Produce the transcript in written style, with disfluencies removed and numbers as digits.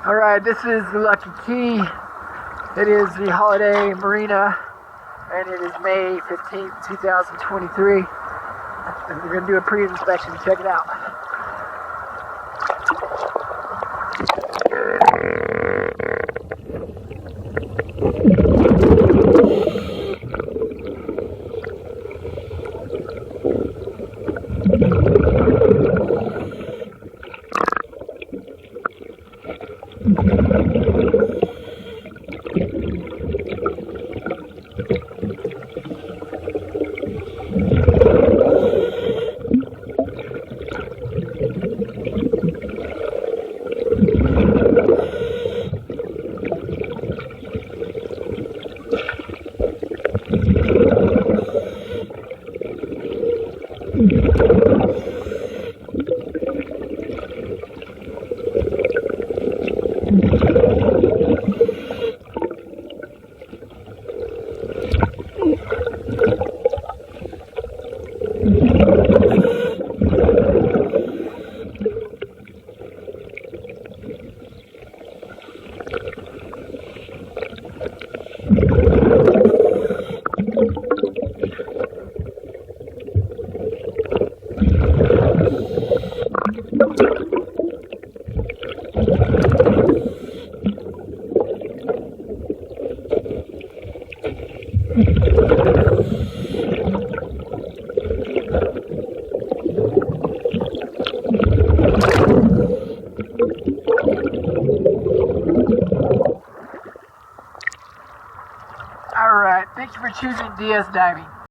Alright, this is the Lucky Key. It is the Holiday Marina, and it is May 15th, 2023. And we're going to do a pre-inspection. Check it out. Alright, thank you for choosing DS Diving.